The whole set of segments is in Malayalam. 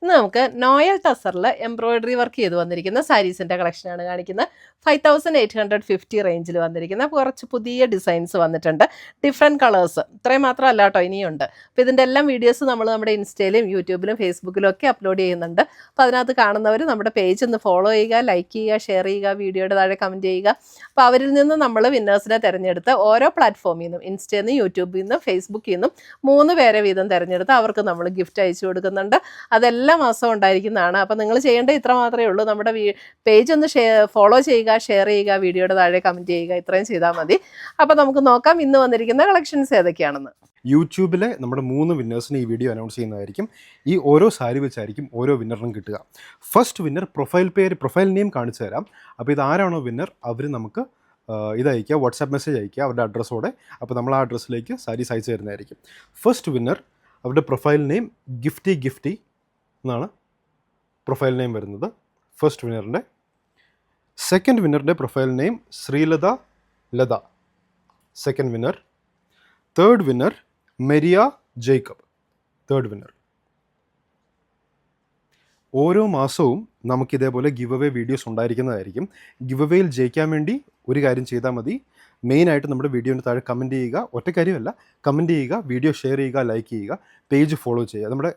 ഇന്ന് നമുക്ക് നോയൽ ടസറിൽ എംബ്രോയിഡറി വർക്ക് ചെയ്ത് വന്നിരിക്കുന്ന സാരീസിൻ്റെ കളക്ഷനാണ് കാണിക്കുന്നത്. 5850 റേഞ്ചിൽ വന്നിരിക്കുന്ന കുറച്ച് പുതിയ ഡിസൈൻസ് വന്നിട്ടുണ്ട്, ഡിഫറെൻറ്റ് കളേഴ്സ്. ഇത്രയും മാത്രമല്ല കേട്ടോ, ഇനിയുണ്ട്. അപ്പോൾ ഇതിൻ്റെ എല്ലാം വീഡിയോസ് നമ്മൾ നമ്മുടെ ഇൻസ്റ്റയിലും യൂട്യൂബിലും ഫേസ്ബുക്കിലും ഒക്കെ അപ്ലോഡ് ചെയ്യുന്നുണ്ട്. അപ്പോൾ അതിനകത്ത് കാണുന്നവർ നമ്മുടെ പേജ് ഒന്ന് ഫോളോ ചെയ്യുക, ലൈക്ക് ചെയ്യുക, ഷെയർ ചെയ്യുക, വീഡിയോയുടെ താഴെ കമൻറ്റ് ചെയ്യുക. അപ്പോൾ അവരിൽ നിന്ന് നമ്മൾ വിന്നേഴ്സിനെ തിരഞ്ഞെടുത്ത് ഓരോ പ്ലാറ്റ്ഫോമിൽ നിന്നും, ഇൻസ്റ്റയിൽ നിന്ന്, യൂട്യൂബിൽ നിന്നും, ഫേസ്ബുക്കിൽ നിന്നും 3 പേരെ വീതം തിരഞ്ഞെടുത്ത് അവർക്ക് നമ്മൾ ഗിഫ്റ്റ് അയച്ചു കൊടുക്കുന്നുണ്ട്. അതെല്ലാ മാസവും ഉണ്ടായിരിക്കുന്നതാണ്. അപ്പോൾ നിങ്ങൾ ചെയ്യേണ്ടത് ഇത്ര മാത്രമേ ഉള്ളൂ, നമ്മുടെ പേജ് ഒന്ന് ഫോളോ ചെയ്യുക, ഷെയർ ചെയ്യുക, വീഡിയോയുടെ താഴെ കമൻറ്റ് ചെയ്യുക. ഇത്രയും ചെയ്താൽ മതി. അപ്പോൾ നമുക്ക് നോക്കാം ഇന്ന് വന്നിരിക്കുന്ന കളക്ഷൻസ് ഏതൊക്കെയാണെന്ന്. യൂട്യൂബിലെ നമ്മുടെ 3 വിന്നേഴ്സിന് ഈ വീഡിയോ അനൗൺസ് ചെയ്യുന്നതായിരിക്കും. ഈ ഓരോ സാരി വെച്ചായിരിക്കും ഓരോ വിന്നറിനും കിട്ടുക. ഫസ്റ്റ് വിന്നർ പ്രൊഫൈൽ നെയിം കാണിച്ചു തരാം. അപ്പോൾ ഇതാരാണോ വിന്നർ അവർ നമുക്ക് ഇതയക്കുക, വാട്സാപ്പ് മെസ്സേജ് അയക്കുക അവരുടെ അഡ്രസ്സോടെ. അപ്പോൾ നമ്മൾ ആ അഡ്രസ്സിലേക്ക് സാരീസ് അയച്ചു തരുന്നതായിരിക്കും. ഫസ്റ്റ് വിന്നർ അവരുടെ പ്രൊഫൈൽ നെയിം ഗിഫ്റ്റി എന്നാണ് പ്രൊഫൈൽ നെയിം വരുന്നത്, ഫസ്റ്റ് വിന്നറിൻ്റെ. സെക്കൻഡ് വിന്നറിൻ്റെ profile name Sreelatha second winner. Third winner Meriya Jacob, third winner. ഓരോ മാസവും നമുക്കിതേപോലെ ഗിവ് അവേ വീഡിയോസ് ഉണ്ടായിരിക്കുന്നതായിരിക്കും. ഗിവ് അവേയിൽ ജയിക്കാൻ വേണ്ടി ഒരു കാര്യം ചെയ്താൽ മതി. മെയിനായിട്ട് നമ്മുടെ വീഡിയോന് താഴെ കമൻറ്റ് ചെയ്യുക. ഒറ്റ കാര്യമല്ല, കമൻറ്റ് ചെയ്യുക, വീഡിയോ ഷെയർ ചെയ്യുക, ലൈക്ക് ചെയ്യുക, പേജ് ഫോളോ ചെയ്യുക. നമ്മുടെ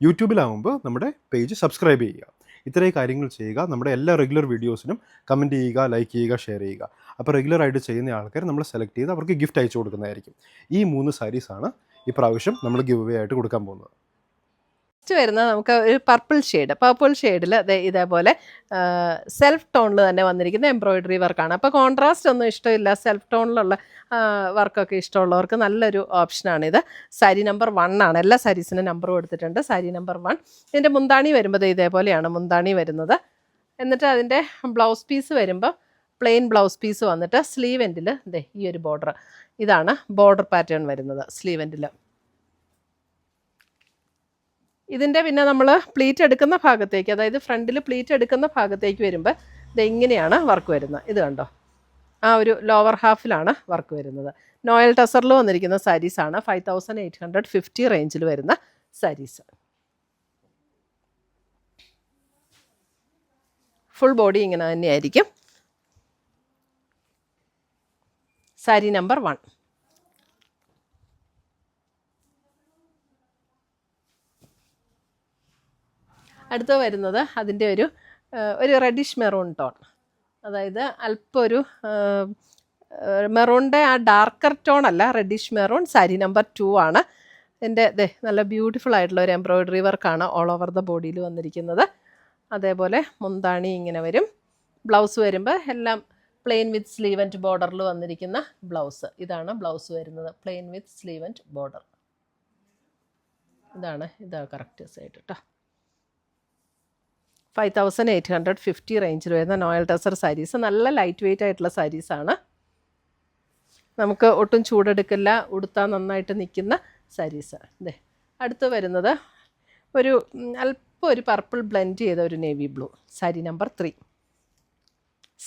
യൂട്യൂബിലാകുമ്പോൾ നമ്മുടെ പേജ് സബ്സ്ക്രൈബ് ചെയ്യുക. ഇത്രയും കാര്യങ്ങൾ ചെയ്യുക. നമ്മുടെ എല്ലാ റെഗുലർ വീഡിയോസിനും കമൻറ്റ് ചെയ്യുക, ലൈക്ക് ചെയ്യുക, ഷെയർ ചെയ്യുക. അപ്പോൾ റെഗുലറായിട്ട് ചെയ്യുന്ന ആൾക്കാർ നമ്മൾ സെലക്ട് ചെയ്ത് അവർക്ക് ഗിഫ്റ്റ് അയച്ചു കൊടുക്കുന്നതായിരിക്കും. ഈ 3 സാരീസാണ് ഇപ്രാവശ്യം നമ്മൾ ഗിവ് അവേ ആയിട്ട് കൊടുക്കാൻ പോകുന്നത്. നെക്സ്റ്റ് വരുന്നത് നമുക്ക് ഒരു പർപ്പിൾ ഷെയ്ഡിൽ ഇതേപോലെ സെൽഫ് ടോണിൽ തന്നെ വന്നിരിക്കുന്ന എംബ്രോയിഡറി വർക്കാണ്. അപ്പോൾ കോൺട്രാസ്റ്റ് ഒന്നും ഇഷ്ടമില്ല, സെൽഫ് ടോണിലുള്ള വർക്കൊക്കെ ഇഷ്ടമുള്ളവർക്ക് നല്ലൊരു ഓപ്ഷനാണിത്. സാരി നമ്പർ 1 ആണ്. എല്ലാ സാരീസിനും നമ്പറും എടുത്തിട്ടുണ്ട്. സാരി നമ്പർ 1. ഇതിൻ്റെ മുന്താണി വരുമ്പോൾ ഇതേപോലെയാണ് മുന്താണി വരുന്നത്. എന്നിട്ട് അതിൻ്റെ ബ്ലൗസ് പീസ് വരുമ്പോൾ പ്ലെയിൻ ബ്ലൗസ് പീസ് വന്നിട്ട് സ്ലീവ് എൻഡിൽ ഈ ഒരു ബോർഡർ, ഇതാണ് ബോർഡർ പാറ്റേൺ വരുന്നത് സ്ലീവ് എൻഡിൽ. ഇതിൻ്റെ പിന്നെ നമ്മൾ പ്ലീറ്റ് എടുക്കുന്ന ഭാഗത്തേക്ക്, അതായത് ഫ്രണ്ടിൽ പ്ലീറ്റ് എടുക്കുന്ന ഭാഗത്തേക്ക് വരുമ്പോൾ ഇങ്ങനെയാണ് വർക്ക് വരുന്നത്. ഇത് കണ്ടോ, ആ ഒരു ലോവർ ഹാഫിലാണ് വർക്ക് വരുന്നത്. നോയൽ ടസറിൽ വന്നിരിക്കുന്ന സാരീസാണ്. 5850 റേഞ്ചിൽ വരുന്ന സാരീസ്. ഫുൾ ബോഡി ഇങ്ങനെ തന്നെയായിരിക്കും. സാരി നമ്പർ 1. അടുത്ത് വരുന്നത് അതിൻ്റെ ഒരു റെഡിഷ് മെറൂൺ ടോൺ, അതായത് അല്പം ഒരു മെറൂണിൻ്റെ ആ ഡാർക്കർ ടോൺ അല്ല, റെഡിഷ് മെറൂൺ. സാരി നമ്പർ 2 ആണ്. ഇതിൻ്റെ നല്ല ബ്യൂട്ടിഫുൾ ആയിട്ടുള്ള ഒരു എംബ്രോയിഡറി വർക്കാണ് ഓൾ ഓവർ ദ ബോഡിയിൽ വന്നിരിക്കുന്നത്. അതേപോലെ മുന്താണി ഇങ്ങനെ വരും. ബ്ലൗസ് വരുമ്പോൾ എല്ലാം പ്ലെയിൻ വിത്ത് സ്ലീവ് ആൻഡ് ബോർഡറിൽ വന്നിരിക്കുന്ന ബ്ലൗസ്. ഇതാണ് ബ്ലൗസ് വരുന്നത്, plain with sleeve and border. ഇതാണ് കറക്റ്റ് സൈഡ് കേട്ടോ. 5850 റേഞ്ചിൽ വരുന്ന നോയൽ ടസർ സാരീസ്. നല്ല ലൈറ്റ് വെയ്റ്റ് ആയിട്ടുള്ള സാരീസാണ്. നമുക്ക് ഒട്ടും ചൂടെടുക്കില്ല, ഉടുത്താൽ നന്നായിട്ട് നിൽക്കുന്ന സാരീസ്. അടുത്ത് വരുന്നത് അല്പം ഒരു പർപ്പിൾ ബ്ലെൻഡ് ചെയ്ത ഒരു navy blue. Sari number 3.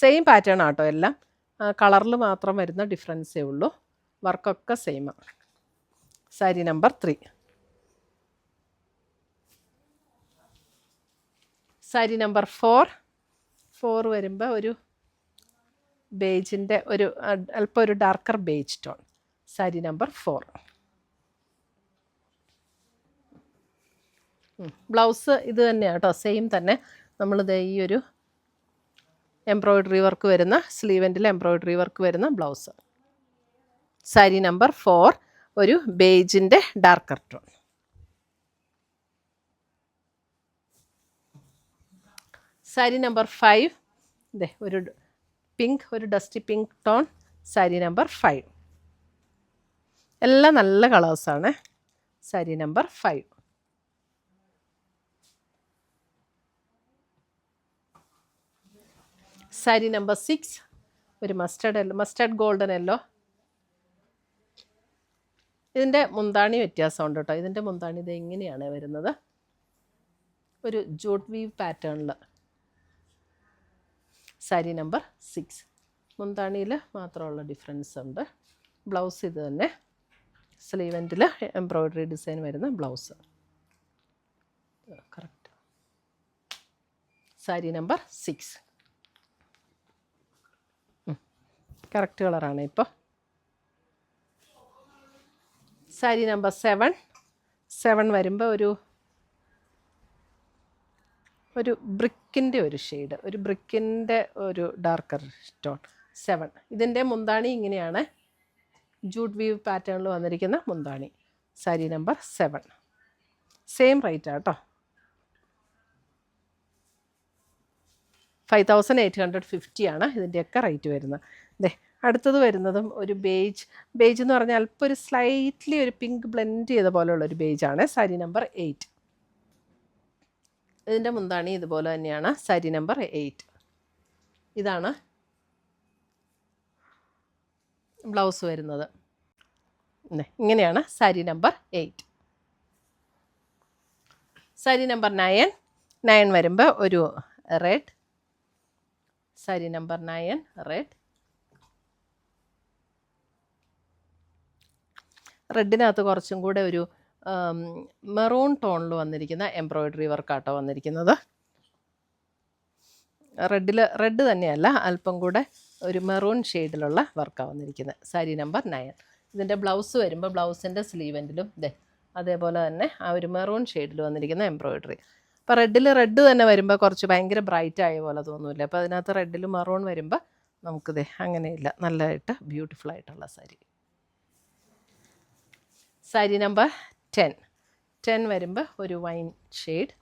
Same pattern ആട്ടോ, എല്ലാം കളറിൽ മാത്രം വരുന്ന ഡിഫറൻസേ ഉള്ളൂ. വർക്കൊക്കെ സെയിമാണ്. സാരി നമ്പർ 3. സാരി നമ്പർ 4 വരുമ്പോൾ ഒരു ബേജിൻ്റെ അല്പം ഒരു darker beige tone. Sari number 4. Blouse ഇത് തന്നെയാണ് കേട്ടോ, സെയിം തന്നെ. നമ്മളിത് ഈ ഒരു എംബ്രോയിഡറി വർക്ക് വരുന്ന സ്ലീവ് എൻഡിൽ എംബ്രോയിഡറി വർക്ക് വരുന്ന ബ്ലൗസ്. സാരി നമ്പർ 4 ഒരു ബേജിൻ്റെ ഡാർക്കർ ടോൺ. സാരി നമ്പർ 5 ഒരു പിങ്ക്, ഒരു dusty pink tone. Sari number 5. എല്ലാം നല്ല കളേഴ്സാണ്. സാരി നമ്പർ 5. സാരി നമ്പർ 6 ഒരു മസ്റ്റർഡ് ഗോൾഡൻ യെല്ലോ. ഇതിൻ്റെ മുന്താണി വ്യത്യാസമുണ്ട് കേട്ടോ. ഇതിൻ്റെ മുന്താണി ഇങ്ങനെയാണ് വരുന്നത്, ഒരു ജൂട്ട് വീവ് പാറ്റേണിൽ. സാരി നമ്പർ 6. മുന്താണിയിൽ മാത്രമുള്ള ഡിഫറൻസ് ഉണ്ട്. ബ്ലൗസ് ഇത് തന്നെ, സ്ലീവ് എൻഡിൽ എംബ്രോയിഡറി ഡിസൈൻ വരുന്ന blouse. Correct sari number 6. Correct കളറാണ് ഇപ്പോൾ. സാരി നമ്പർ 7 വരുമ്പോൾ ഒരു ബ്രിക്കിൻ്റെ ഒരു ഷെയ്ഡ്, ഒരു ബ്രിക്കിൻ്റെ ഒരു ഡാർക്കർ സ്റ്റോൺ. 7. ഇതിൻ്റെ മുന്താണി ഇങ്ങനെയാണ്, ജൂട്ട് വീവ് പാറ്റേണിൽ വന്നിരിക്കുന്ന മുന്താണി. സാരി നമ്പർ 7. സെയിം റേറ്റ് ആട്ടോ, 5850 ആണ് ഇതിൻ്റെയൊക്കെ റേറ്റ് വരുന്നത്. ദേ അടുത്തത് വരുന്നതും ഒരു ബേജ് എന്ന് പറഞ്ഞാൽ അല്പം ഒരു സ്ലൈറ്റ്ലി ഒരു പിങ്ക് ബ്ലെൻഡ് ചെയ്ത പോലെയുള്ള ഒരു ബേജാണ്. സാരി നമ്പർ 8. ഇതിൻ്റെ മുന്താണി ഇതുപോലെ തന്നെയാണ്. സാരി നമ്പർ 8. ഇതാണ് ബ്ലൗസ് വരുന്നത്. ഇങ്ങനെയാണ് സാരി നമ്പർ 8. സാരി നമ്പർ 9 വരുമ്പോൾ ഒരു റെഡ്. Sari number 9 red. റെഡിനകത്ത് കുറച്ചും കൂടെ ഒരു മെറൂൺ ടോണിൽ വന്നിരിക്കുന്ന എംബ്രോയ്ഡറി വർക്കാട്ടോ വന്നിരിക്കുന്നത്. റെഡ് തന്നെയല്ല, അല്പം കൂടെ ഒരു മെറൂൺ ഷെയ്ഡിലുള്ള വർക്കാണ് വന്നിരിക്കുന്നത്. സാരി നമ്പർ 9. ഇതിൻ്റെ ബ്ലൗസ് വരുമ്പോൾ ബ്ലൗസിൻ്റെ സ്ലീവെൻറ്റിലും അതേപോലെ തന്നെ ആ ഒരു മെറൂൺ ഷെയ്ഡിൽ വന്നിരിക്കുന്ന എംബ്രോയ്ഡറി. അപ്പോൾ റെഡ് തന്നെ വരുമ്പോൾ കുറച്ച് ഭയങ്കര ബ്രൈറ്റ് ആയ പോലെ തോന്നില്ല. അപ്പോൾ അതിനകത്ത് റെഡിൽ മെറൂൺ വരുമ്പോൾ നമുക്കിത് അങ്ങനെയില്ല, നല്ലതായിട്ട് ബ്യൂട്ടിഫുൾ ആയിട്ടുള്ള സാരി. സാരി നമ്പർ 10 വരുമ്പോൾ ഒരു wine shade.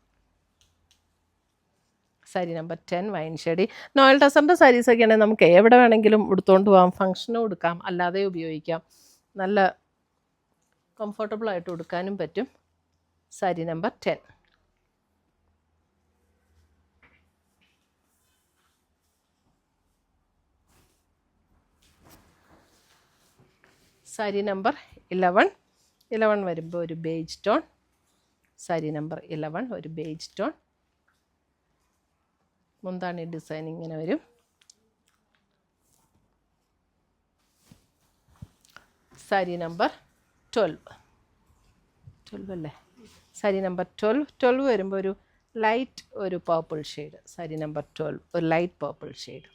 Sari number 10 wine shade. Noel ടസറിൻ്റെ സാരീസൊക്കെ ആണെങ്കിൽ നമുക്ക് എവിടെ വേണമെങ്കിലും ഉടുത്തുകൊണ്ട് പോകാം, ഫങ്ഷനും ഉടുക്കാം, അല്ലാതെ ഉപയോഗിക്കാം, നല്ല കംഫർട്ടബിളായിട്ട് ഉടുക്കാനും പറ്റും. സാരി നമ്പർ 10. സാരി നമ്പർ 11 വരുമ്പോൾ ഒരു ബേജ് ടോൺ. സാരി നമ്പർ 11 ഒരു ബേജ് ടോൺ. മുന്താണി ഡിസൈൻ ഇങ്ങനെ വരും. സാരി നമ്പർ 12 അല്ലേ? സാരി നമ്പർ 12 വരുമ്പോൾ ഒരു ലൈറ്റ് ഒരു പർപ്പിൾ ഷെയ്ഡ്. സാരി നമ്പർ 12 ഒരു ലൈറ്റ് പർപ്പിൾ ഷെയ്ഡ്.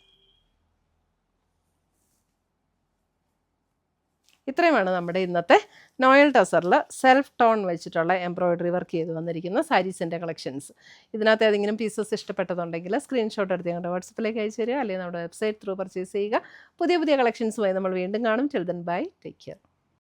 ഇത്രയുമാണ് നമ്മുടെ ഇന്നത്തെ നോയൽ ടസറിൽ സെൽഫ് ടോൺ വെച്ചിട്ടുള്ള എംബ്രോയ്ഡറി വർക്ക് ചെയ്ത് വന്നിരിക്കുന്ന സാരീസിൻ്റെ കളക്ഷൻസ്. ഇതിനകത്ത് ഏതെങ്കിലും പീസസ് ഇഷ്ടപ്പെട്ടതുണ്ടെങ്കിൽ സ്ക്രീൻഷോട്ട് എടുത്ത് ഞങ്ങളുടെ വാട്സപ്പിലേക്ക് അയച്ചു തരിക, അല്ലെങ്കിൽ നമ്മുടെ വെബ്സൈറ്റ് ത്രൂ പർച്ചേസ് ചെയ്യുക. പുതിയ കളക്ഷൻസുമായി നമ്മൾ വീണ്ടും കാണും. Till then bye, take care.